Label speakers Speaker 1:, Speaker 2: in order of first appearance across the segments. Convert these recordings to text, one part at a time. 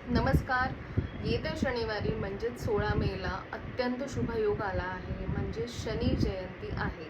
Speaker 1: नमस्कार. येत्या शनिवारी म्हणजेच 16 मेला अत्यंत शुभ योग आला आहे, म्हणजे शनी जयंती आहे.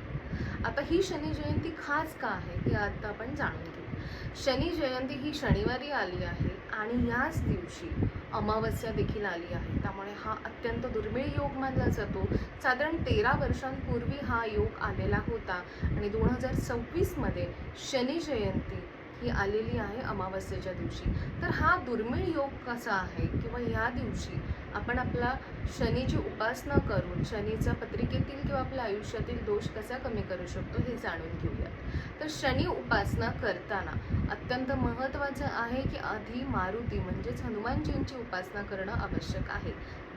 Speaker 1: आता ही शनी जयंती खास का आहे हे आता आपण जाणून घेऊ. शनी जयंती ही शनिवारी आली आहे आणि याच दिवशी अमावस्या देखील आली आहे. त्यामुळे हा अत्यंत दुर्मिळ योग मानला जातो. साधारण 13 वर्षांपूर्वी हा योग आलेला होता आणि 2026 मध्ये शनी जयंती ही आलेली आहे अमावस्येच्या दिवशी. तर हा दुर्मिळ योग कसा आहे किंवा या दिवशी आपण आपला शनीची उपासना करून शनीचा पत्रिकेतील किंवा आपल्या आयुष्यातील दोष कसा कमी करू शकतो हे जाणून घेऊयात. तर शनी उपासना करताना अत्यंत महत्त्वाचं आहे की आधी मारुती म्हणजेच हनुमानजींची उपासना करणं आवश्यक आहे.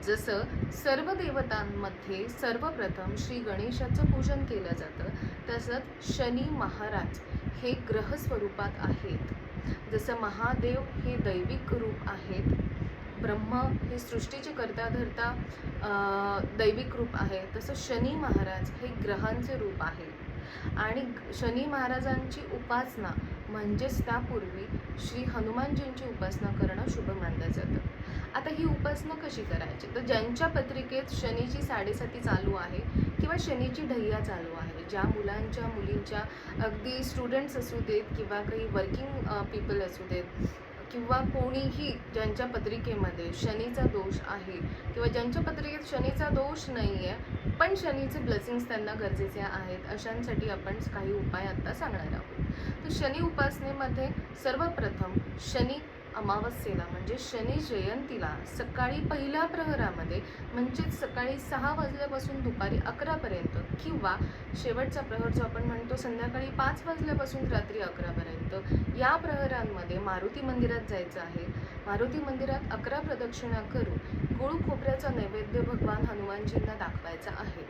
Speaker 1: जसं सर्व देवतांमध्ये सर्वप्रथम श्री गणेशाचं पूजन केलं जातं, तसंच शनी महाराज हे ग्रह स्वरूपात आहेत. जसं महादेव हे दैविक रूप आहेत, ब्रह्म हे सृष्टीचे करता धरता दैविक रूप आहे, तसं शनी महाराज हे ग्रहांचे रूप आहे. आणि शनी महाराजांची उपासना म्हणजेच त्यापूर्वी श्री हनुमानजींची उपासना करणं शुभ मानलं जातं. आता ही उपासना कशी करायची, तर ज्यांच्या पत्रिकेत शनीची 7.5 चालू आहे किंवा शनीची ढैया चालू आहे, ज्या मुलांच्या मुलींच्या अगदी स्टुडंट्स असू देत किंवा काही वर्किंग पीपल असू देत किंवा कोणीही ज्यांच्या पत्रिकेमध्ये शनीचा दोष आहे किंवा ज्यांच्या पत्रिकेत शनीचा दोष नाही आहे पण शनीचे ब्लेसिंग्स त्यांना गरजेचे आहेत, अशांसाठी आपण काही उपाय आता सांगणार आहोत. तर शनी उपासनेमध्ये सर्वप्रथम शनी अमावस्येला म्हणजे शनी जयंतीला सकाळी पहिल्या प्रहरामध्ये म्हणजेच सकाळी 6 वाजल्यापासून दुपारी 11पर्यंत किंवा शेवटचा प्रहर जो आपण म्हणतो संध्याकाळी 5 वाजल्यापासून रात्री 11पर्यंत या प्रहरांमध्ये मारुती मंदिरात जायचं आहे. मारुती मंदिरात 11 प्रदक्षिणा करून गुळ खोबऱ्याचा नैवेद्य भगवान हनुमानजींना दाखवायचा आहे.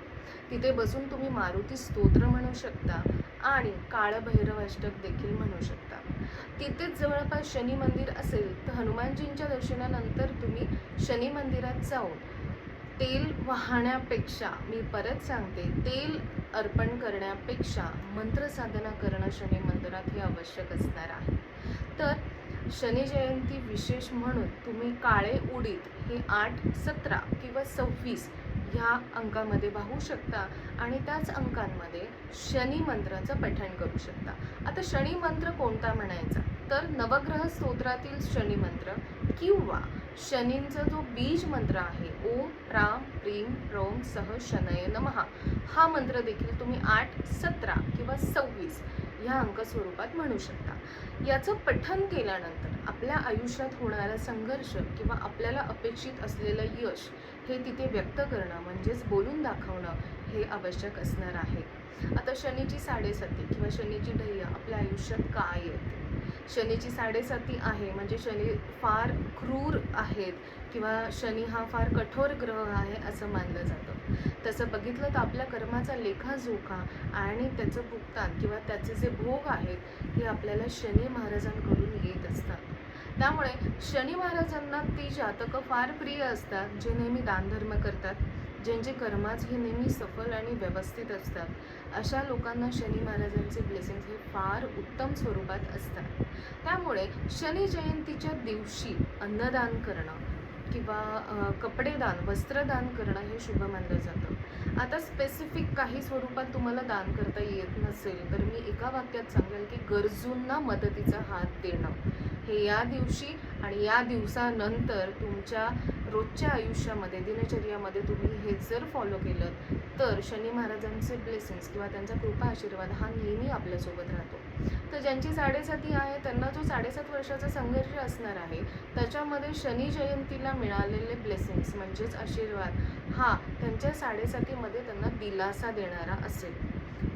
Speaker 1: तिथे बसून तुम्ही मारुती स्तोत्र म्हणू शकता आणि काळभैरव अष्टक देखील म्हणू शकता. तिथेच जवळपास शनी मंदिर असेल तर हनुमानजींच्या दर्शनानंतर तुम्ही शनी मंदिरात जाऊन तेल वाहण्यापेक्षा, मी परत सांगते, तेल अर्पण करण्यापेक्षा मंत्रसाधना करणं शनी मंदिरात हे आवश्यक असणार आहे. तर शनी जयंती विशेष म्हणून तुम्ही काळे उडीद हे 8, 17 किंवा 26 ह्या अंकामध्ये वाहू शकता आणि त्याच अंकांमध्ये शनी मंत्राचं पठण करू शकता. आता शनी मंत्र कोणता म्हणायचा, तर नवग्रह स्तोत्रातील शनी मंत्र किंवा शनींचा जो बीज मंत्र आहे ओम राम प्रीम रोम सह शनय नमः, हा मंत्र देखील तुम्ही 8, 17 किंवा 26 ह्या अंक स्वरूपात म्हणू शकता. याचं पठण केल्यानंतर आपल्या आयुष्यात होणारा संघर्ष किंवा आपल्याला अपेक्षित असलेलं यश हे तिथे व्यक्त करणं म्हणजेच बोलून दाखवणं हे आवश्यक असणार आहे. आता शनीची 7.5 किंवा शनीची ढैया आपल्या आयुष्यात काय येते, शनीची 7.5 आहे म्हणजे शनी फार क्रूर आहेत किंवा शनी हा फार कठोर ग्रह आहे असं मानलं जातं. तसं बघितलं तर आपल्या कर्माचा लेखाजोखा आणि त्याचं भुगतान किंवा त्याचे जे भोग आहेत हे आपल्याला शनी महाराजांकडून येत असतात. त्यामुळे शनी महाराजांना ती जातकं फार प्रिय असतात जे नेहमी दानधर्म करतात, ज्यांचे कर्माच हे नेहमी सफल आणि व्यवस्थित असतात. अशा लोकांना शनी महाराजांचे ब्लेसिंग्स हे फार उत्तम स्वरूपात असतात. त्यामुळे शनी जयंतीच्या दिवशी अन्नदान करणं किंवा कपडेदान, वस्त्रदान करणं हे शुभ मानलं जातं. आता स्पेसिफिक काही स्वरूपात तुम्हाला दान करता येत नसेल तर मी एका वाक्यात सांगेल की गरजूंना मदतीचा हात देणं हे या दिवशी आणि या दिवसानंतर तुमच्या रोजच्या आयुष्यामध्ये, दिनचर्यामध्ये तुम्ही हे जर फॉलो केलं तर शनी महाराजांचे ब्लेसिंग्स किंवा त्यांचा कृपा आशीर्वाद हा नेहमी आपल्यासोबत राहतो. तर ज्यांची 7.5 आहे त्यांना जो 7.5 वर्षाचा संघर्ष असणार आहे त्याच्यामध्ये शनी जयंतीला मिळालेले ब्लेसिंग्स म्हणजेच आशीर्वाद हा त्यांच्या 7.5 त्यांना दिलासा देणारा असेल.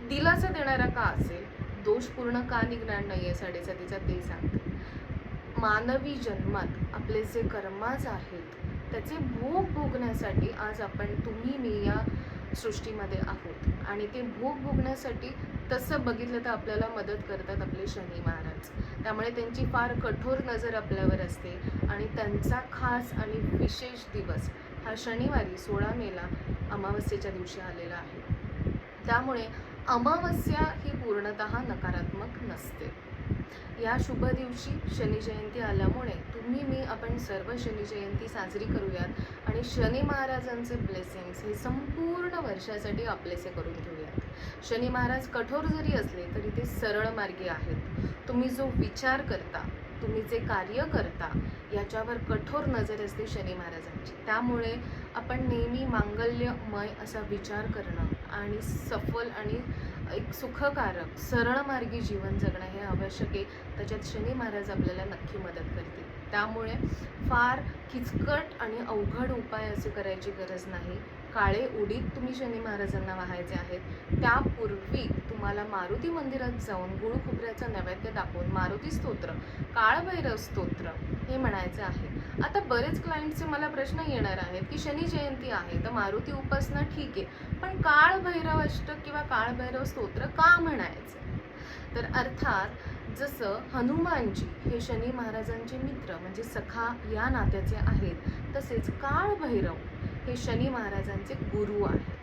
Speaker 1: दिलासा देणारा का असेल, दोष पूर्ण का निघणार नाही आहे 7.5चा ते सांगते. मानवी जन्मात आपले जे कर्माच आहेत त्याचे भोग भोगण्यासाठी आज आपण, तुम्ही, मी या सृष्टीमध्ये आहोत आणि ते भोग भोगण्यासाठी तसं बघितलं तर आपल्याला मदत करतात आपले शनी महाराज. त्यामुळे त्यांची फार कठोर नजर आपल्यावर असते आणि त्यांचा खास आणि विशेष दिवस हा शनिवारी 16 मेला अमावस्येच्या दिवशी आलेला आहे. त्यामुळे अमावस्या ही पूर्णतः नकारात्मक नसते. या शुभ दिवशी शनी जयंती आल्यामुळे तुम्ही, मी, आपण आपण सर्व शनी जयंती साजरी करूयात आणि शनी महाराजांचे ब्लेसिंग्स हे संपूर्ण वर्षासाठी आपलेसे करून घेऊयात. शनी महाराज कठोर जरी असले तरी ते सरळ मार्गी आहेत. तुम्ही जो विचार करता, तुम्ही जे कार्य करता, याच्यावर कठोर नजर असते शनी महाराजांची. त्यामुळे आपण नेहमी मांगल्यमय असा विचार करणं आणि सफल आणि एक सुखकारक सरळ मार्गी जीवन जगणं हे आवश्यक आहे. त्याच्यात शनी महाराज आपल्याला नक्की मदत करतील. त्यामुळे फार किचकट आणि अवघड उपाय असे करायची गरज नाही. काळे उडीद तुम्ही शनी महाराजांना वाहायचे आहेत. त्यापूर्वी तुम्हाला मारुती मंदिरात जाऊन गुळ खोबऱ्याचा नैवेद्य दाखवून मारुती स्तोत्र, काळभैरव स्तोत्र हे म्हणायचे आहे. आता बरेच क्लायंटचे मला प्रश्न येणार आहेत की शनी जयंती आहे तर मारुती उपासना ठीक आहे, पण काळभैरव अष्टक किंवा काळभैरव स्तोत्र का म्हणायचं? तर अर्थात जसं हनुमानजी हे शनी महाराजांचे मित्र म्हणजे सखा या नात्याचे आहेत, तसेच काळभैरव हे शनी महाराजांचे गुरु आहेत.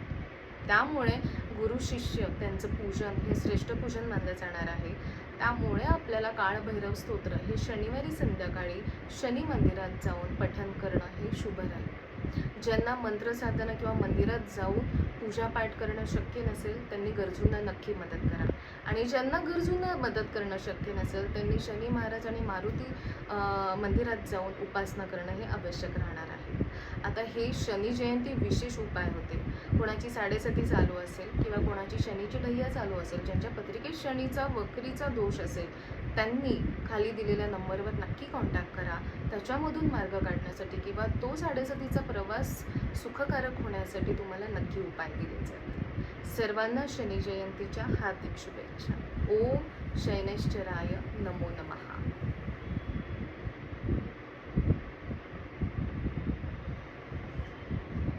Speaker 1: त्यामुळे गुरु शिष्य त्यांचं पूजन हे श्रेष्ठ पूजन मानलं जाणार आहे. त्यामुळे आपल्याला काळभैरव स्तोत्र हे शनिवारी संध्याकाळी शनी मंदिरात जाऊन पठण करणं हे शुभ राहील. ज्यांना मंत्रसाधना किंवा मंदिरात जाऊन पूजापाठ करणं शक्य नसेल त्यांनी गरजूंना नक्की मदत करा. आणि ज्यांना गरजूंना मदत करणं शक्य नसेल त्यांनी शनी महाराज आणि मारुती मंदिरात जाऊन उपासना करणं हे आवश्यक राहणार आहे. आता हे शनी जयंती विशेष उपाय होते. कोणाची साडेसती चालू असेल किंवा कोणाची शनीची ढैया चालू असेल, ज्यांच्या पत्रिकेत शनीचा वक्रीचा दोष असेल, त्यांनी खाली दिलेल्या नंबरवर नक्की कॉन्टॅक्ट करा. त्याच्यामधून मार्ग काढण्यासाठी किंवा तो साडेसतीचा प्रवास सुखकारक होण्यासाठी तुम्हाला नक्की उपाय दिले जातील. सर्वांना शनी जयंतीच्या हार्दिक शुभेच्छा. ओम शनैश्चराय नमो नमः.